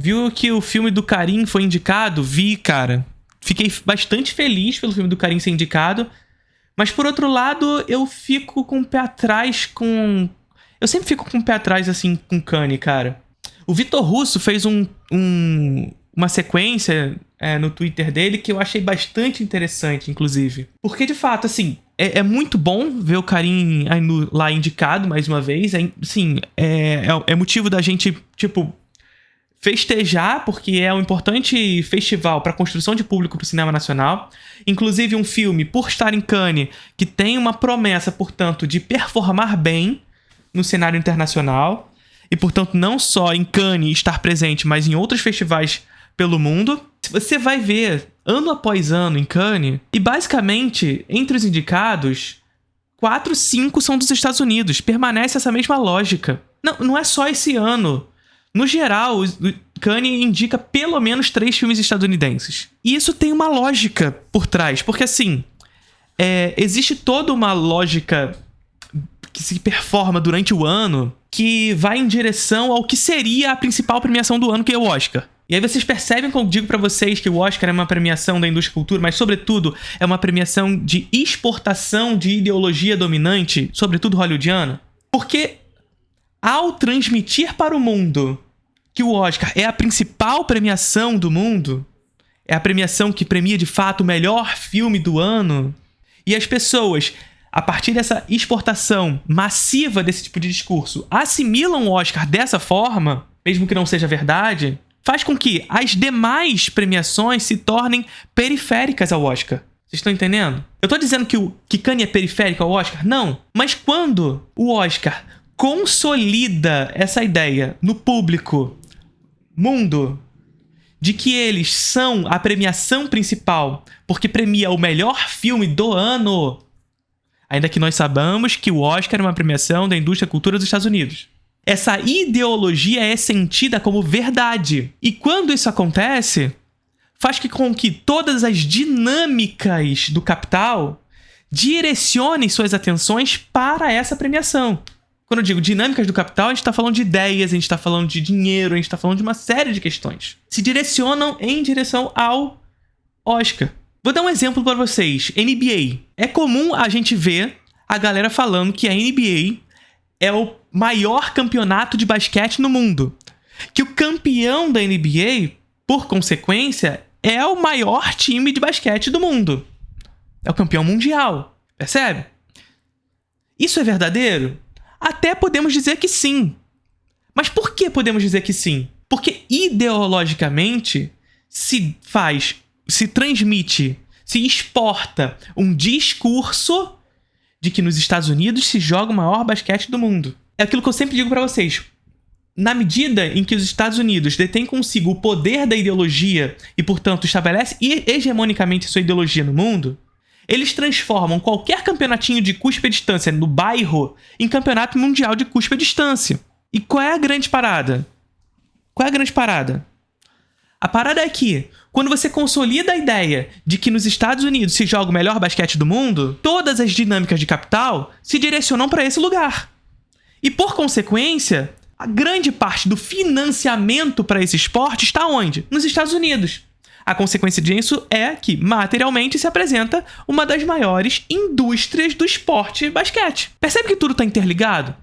Viu que o filme do Karim foi indicado? Vi, cara. Fiquei bastante feliz pelo filme do Karim ser indicado. Mas, por outro lado, eu fico com o pé atrás com... Eu sempre fico com o pé atrás, assim, com Cannes, cara. O Vitor Russo fez uma sequência no Twitter dele que eu achei bastante interessante, inclusive. Porque, de fato, assim, é muito bom ver o Karim lá indicado, mais uma vez. É motivo da gente, tipo... festejar, porque é um importante festival para a construção de público para o cinema nacional. Inclusive um filme, por estar em Cannes, que tem uma promessa, portanto, de performar bem no cenário internacional. E, portanto, não só em Cannes estar presente, mas em outros festivais pelo mundo. Você vai ver, ano após ano, em Cannes, e basicamente, entre os indicados, 4, 5 são dos Estados Unidos. Permanece essa mesma lógica. Não é só esse ano. No geral, o Cannes indica pelo menos 3 filmes estadunidenses. E isso tem uma lógica por trás. Porque, assim, existe toda uma lógica que se performa durante o ano que vai em direção ao que seria a principal premiação do ano, que é o Oscar. E aí vocês percebem quando eu digo pra vocês que o Oscar é uma premiação da indústria e cultura, mas, sobretudo, é uma premiação de exportação de ideologia dominante, sobretudo hollywoodiana? Porque... ao transmitir para o mundo que o Oscar é a principal premiação do mundo, é a premiação que premia de fato o melhor filme do ano, e as pessoas, a partir dessa exportação massiva desse tipo de discurso, assimilam o Oscar dessa forma, mesmo que não seja verdade, faz com que as demais premiações se tornem periféricas ao Oscar. Vocês estão entendendo? Eu tô dizendo que Cannes é periférico ao Oscar? Não. Mas quando o Oscar consolida essa ideia no público mundo de que eles são a premiação principal porque premia o melhor filme do ano, ainda que nós saibamos que o Oscar é uma premiação da indústria e cultura dos Estados Unidos. Essa ideologia é sentida como verdade. E quando isso acontece, faz com que todas as dinâmicas do capital direcionem suas atenções para essa premiação. Quando eu digo dinâmicas do capital, a gente está falando de ideias, a gente está falando de dinheiro, a gente está falando de uma série de questões. Se direcionam em direção ao Oscar. Vou dar um exemplo para vocês. NBA. É comum a gente ver a galera falando que a NBA é o maior campeonato de basquete no mundo. Que o campeão da NBA, por consequência, é o maior time de basquete do mundo. É o campeão mundial. Percebe? Isso é verdadeiro? Até podemos dizer que sim. Mas por que podemos dizer que sim? Porque ideologicamente se transmite, se exporta um discurso de que nos Estados Unidos se joga o maior basquete do mundo. É aquilo que eu sempre digo pra vocês. Na medida em que os Estados Unidos detêm consigo o poder da ideologia e, portanto, estabelece hegemonicamente sua ideologia no mundo, eles transformam qualquer campeonatinho de cuspe à distância no bairro em campeonato mundial de cuspe à distância. E qual é a grande parada? Qual é a grande parada? A parada é que, quando você consolida a ideia de que nos Estados Unidos se joga o melhor basquete do mundo, todas as dinâmicas de capital se direcionam para esse lugar. E, por consequência, a grande parte do financiamento para esse esporte está onde? Nos Estados Unidos. A consequência disso é que, materialmente, se apresenta uma das maiores indústrias do esporte basquete. Percebe que tudo está interligado?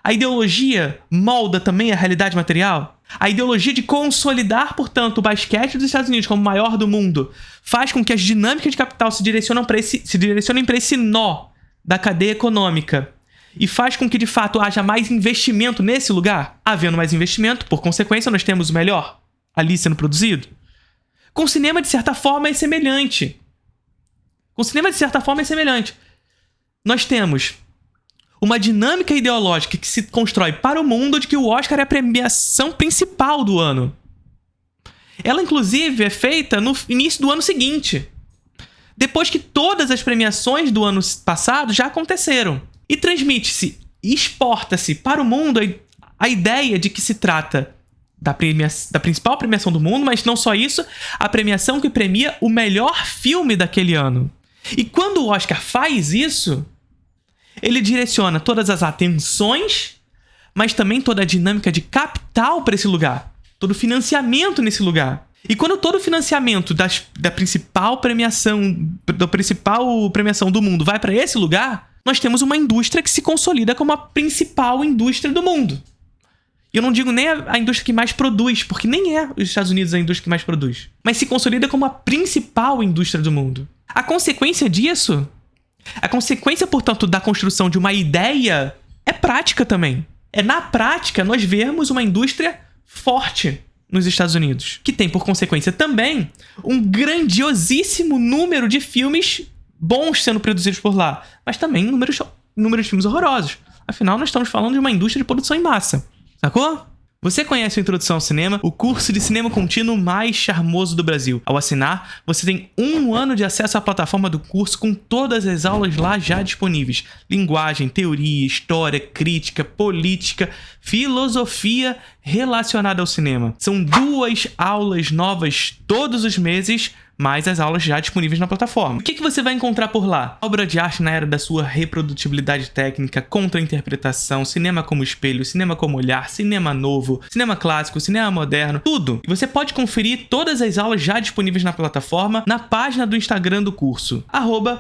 A ideologia molda também a realidade material? A ideologia de consolidar, portanto, o basquete dos Estados Unidos como o maior do mundo faz com que as dinâmicas de capital se direcionem para esse nó da cadeia econômica e faz com que, de fato, haja mais investimento nesse lugar. Havendo mais investimento, por consequência, nós temos o melhor ali sendo produzido. Com o cinema, de certa forma, é semelhante. Nós temos uma dinâmica ideológica que se constrói para o mundo de que o Oscar é a premiação principal do ano. Ela, inclusive, é feita no início do ano seguinte, depois que todas as premiações do ano passado já aconteceram. E transmite-se, exporta-se para o mundo a ideia de que se trata da principal premiação do mundo, mas não só isso, a premiação que premia o melhor filme daquele ano. E quando o Oscar faz isso, ele direciona todas as atenções, mas também toda a dinâmica de capital para esse lugar. todo o financiamento nesse lugar. E quando todo o financiamento da principal premiação do mundo vai para esse lugar, nós temos uma indústria que se consolida como a principal indústria do mundo. E eu não digo nem a indústria que mais produz, porque nem é os Estados Unidos a indústria que mais produz, mas se consolida como a principal indústria do mundo. A consequência disso, portanto, da construção de uma ideia é prática também. É na prática nós vermos uma indústria forte nos Estados Unidos, que tem por consequência também um grandiosíssimo número de filmes bons sendo produzidos por lá, mas também número de filmes horrorosos. Afinal, nós estamos falando de uma indústria de produção em massa. Sacou? Você conhece o Introdução ao Cinema, o curso de cinema contínuo mais charmoso do Brasil. Ao assinar, você tem 1 ano de acesso à plataforma do curso com todas as aulas lá já disponíveis. Linguagem, teoria, história, crítica, política, filosofia relacionada ao cinema. São 2 aulas novas todos os meses, mais as aulas já disponíveis na plataforma. O que você vai encontrar por lá? Obra de arte na era da sua reprodutibilidade técnica, contra-interpretação, cinema como espelho, cinema como olhar, cinema novo, cinema clássico, cinema moderno, tudo. E você pode conferir todas as aulas já disponíveis na plataforma na página do Instagram do curso,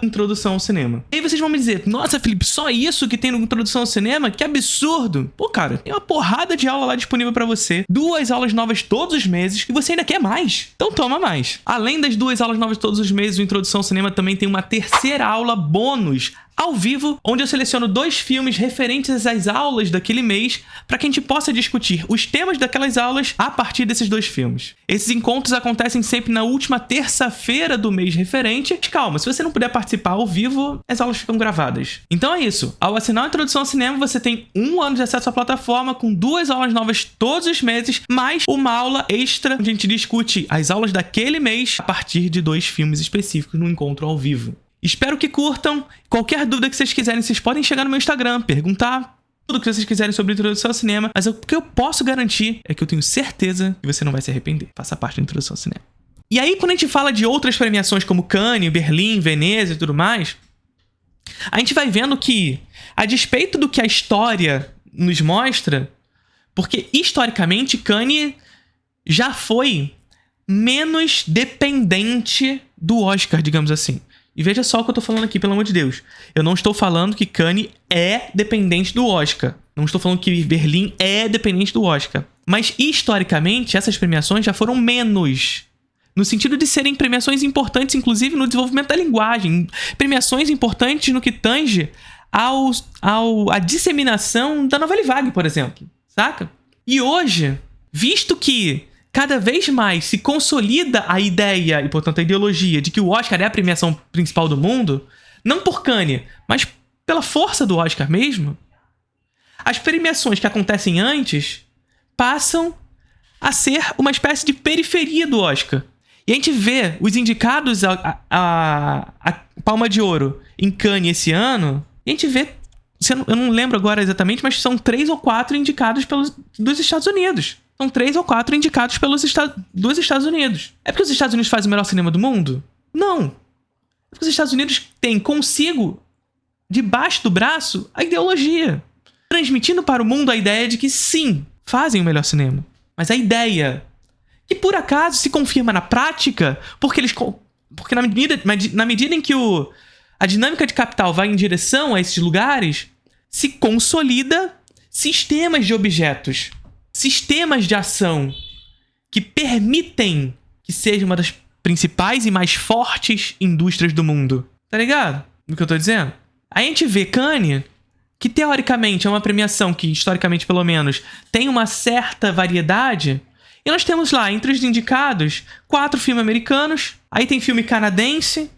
@Introdução ao Cinema. E aí vocês vão me dizer, nossa, Felipe, só isso que tem no Introdução ao Cinema? Que absurdo! Pô, cara, tem uma porrada de aula lá disponível pra você, 2 aulas novas todos os meses, e você ainda quer mais. Então toma mais. Além das 2 aulas novas todos os meses, o Introdução ao Cinema também tem uma 3ª aula bônus ao vivo, onde eu seleciono 2 filmes referentes às aulas daquele mês para que a gente possa discutir os temas daquelas aulas a partir desses 2 filmes. Esses encontros acontecem sempre na última terça-feira do mês referente. Mas calma, se você não puder participar ao vivo, as aulas ficam gravadas. Então é isso. Ao assinar a Introdução ao Cinema, você tem 1 ano de acesso à plataforma com 2 aulas novas todos os meses, mais uma aula extra onde a gente discute as aulas daquele mês a partir de 2 filmes específicos no encontro ao vivo. Espero que curtam. Qualquer dúvida que vocês quiserem, vocês podem chegar no meu Instagram, perguntar tudo o que vocês quiserem sobre a Introdução ao Cinema. Mas o que eu posso garantir é que eu tenho certeza que você não vai se arrepender. Faça parte da Introdução ao Cinema. E aí, quando a gente fala de outras premiações como Cannes, Berlim, Veneza e tudo mais, a gente vai vendo que, a despeito do que a história nos mostra, porque historicamente Cannes já foi menos dependente do Oscar, digamos assim. E veja só o que eu tô falando aqui, pelo amor de Deus. Eu não estou falando que Cannes é dependente do Oscar. Não estou falando que Berlim é dependente do Oscar. Mas, historicamente, essas premiações já foram menos. No sentido de serem premiações importantes, inclusive, no desenvolvimento da linguagem. Premiações importantes no que tange à disseminação da novela vague, por exemplo. Saca? E hoje, visto que cada vez mais se consolida a ideia e, portanto, a ideologia de que o Oscar é a premiação principal do mundo, não por Cannes, mas pela força do Oscar mesmo, as premiações que acontecem antes passam a ser uma espécie de periferia do Oscar. E a gente vê os indicados a Palma de Ouro em Cannes esse ano, e a gente vê, eu não lembro agora exatamente, mas são 3 ou 4 indicados dos Estados Unidos. São 3 ou 4 indicados dos Estados Unidos. É porque os Estados Unidos fazem o melhor cinema do mundo? Não. É porque os Estados Unidos têm consigo, debaixo do braço, a ideologia. Transmitindo para o mundo a ideia de que sim, fazem o melhor cinema. Mas a ideia, que por acaso se confirma na prática, porque na medida em que a dinâmica de capital vai em direção a esses lugares, se consolida sistemas de objetos. Sistemas de ação que permitem que seja uma das principais e mais fortes indústrias do mundo. Tá ligado? Do que eu tô dizendo? A gente vê Cannes, que teoricamente é uma premiação que, historicamente pelo menos, tem uma certa variedade. E nós temos lá, entre os indicados, 4 filmes americanos. Aí tem filme canadense,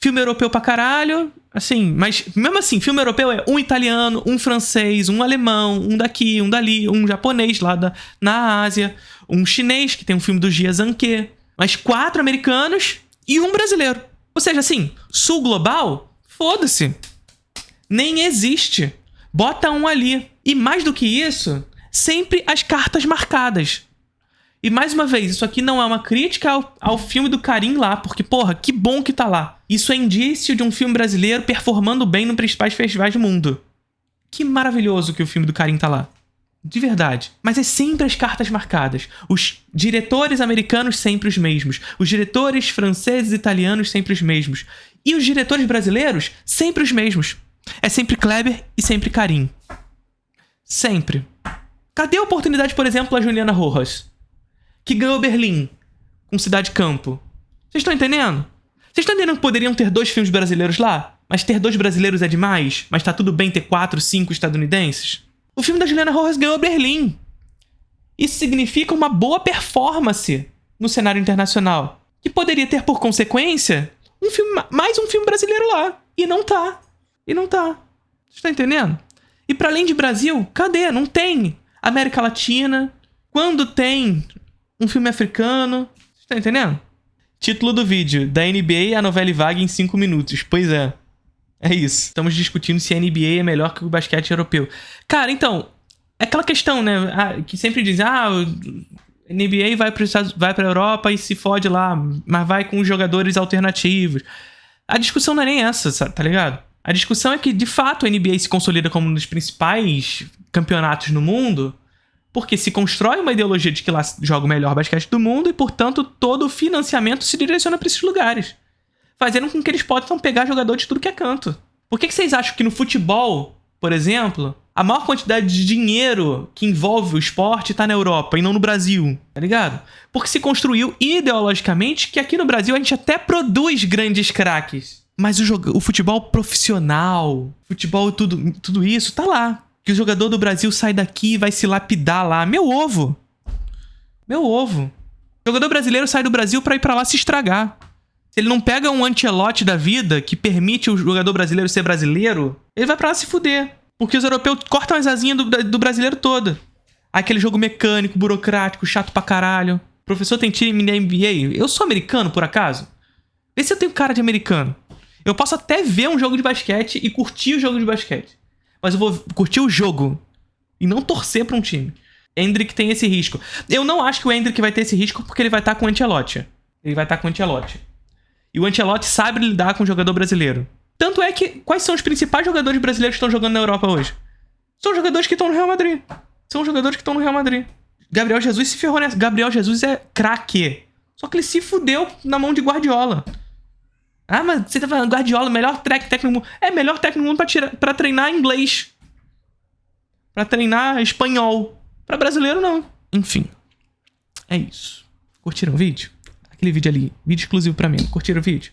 filme europeu pra caralho. Assim, mas mesmo assim, filme europeu é um italiano, um francês, um alemão, um daqui, um dali, um japonês lá na Ásia, um chinês, que tem um filme do Jia Zhangke, mas 4 americanos e um brasileiro. Ou seja, assim, sul global, foda-se. Nem existe. Bota um ali. E mais do que isso, sempre as cartas marcadas. E mais uma vez, isso aqui não é uma crítica ao filme do Karim lá, porque, porra, que bom que tá lá. Isso é indício de um filme brasileiro performando bem nos principais festivais do mundo. Que maravilhoso que o filme do Karim tá lá. De verdade. Mas é sempre as cartas marcadas. Os diretores americanos sempre os mesmos. Os diretores franceses e italianos sempre os mesmos. E os diretores brasileiros sempre os mesmos. É sempre Kleber e sempre Karim. Sempre. Cadê a oportunidade, por exemplo, da Juliana Rojas? Que ganhou Berlim com Cidade Campo. Vocês estão entendendo? Vocês estão entendendo que poderiam ter 2 filmes brasileiros lá? Mas ter 2 brasileiros é demais? Mas tá tudo bem ter 4, 5 estadunidenses? O filme da Juliana Rojas ganhou Berlim. Isso significa uma boa performance no cenário internacional. Que poderia ter, por consequência, mais um filme brasileiro lá. E não tá. Vocês estão entendendo? E para além de Brasil, cadê? Não tem. América Latina. Quando tem um filme africano. Vocês estão entendendo? Título do vídeo. Da NBA a novela vaga em 5 minutos. Pois é. É isso. Estamos discutindo se a NBA é melhor que o basquete europeu. Cara, então, é aquela questão, né? Que sempre dizem, o NBA vai pra Europa e se fode lá, mas vai com jogadores alternativos. A discussão não é nem essa, tá ligado? A discussão é que, de fato, a NBA se consolida como um dos principais campeonatos no mundo, porque se constrói uma ideologia de que lá joga o melhor basquete do mundo e, portanto, todo o financiamento se direciona para esses lugares, fazendo com que eles possam pegar jogador de tudo que é canto. Por que vocês acham que no futebol, por exemplo, a maior quantidade de dinheiro que envolve o esporte tá na Europa e não no Brasil, tá ligado? Porque se construiu ideologicamente que aqui no Brasil a gente até produz grandes craques, mas o futebol profissional, futebol tudo isso, tá lá. Que o jogador do Brasil sai daqui e vai se lapidar lá. Meu ovo. O jogador brasileiro sai do Brasil pra ir pra lá se estragar. Se ele não pega um Ancelotti da vida que permite o jogador brasileiro ser brasileiro, ele vai pra lá se fuder. Porque os europeus cortam as asinhas do brasileiro todo. Aquele jogo mecânico, burocrático, chato pra caralho. Professor tem time na NBA. Eu sou americano, por acaso? Vê se eu tenho cara de americano. Eu posso até ver um jogo de basquete e curtir o jogo de basquete. Mas eu vou curtir o jogo e não torcer pra um time. Endrick tem esse risco. Eu não acho que o Endrick vai ter esse risco porque ele vai estar com o Ancelotti. E o Ancelotti sabe lidar com o jogador brasileiro. Tanto é que, quais são os principais jogadores brasileiros que estão jogando na Europa hoje? São jogadores que estão no Real Madrid. Gabriel Jesus se ferrou nessa. Gabriel Jesus é craque. Só que ele se fudeu na mão de Guardiola. Ah, mas você tá falando Guardiola, melhor técnico do mundo. É, melhor técnico do mundo pra treinar inglês. Pra treinar espanhol. Pra brasileiro, não. Enfim. É isso. Curtiram o vídeo? Aquele vídeo ali. Vídeo exclusivo pra mim. Curtiram o vídeo?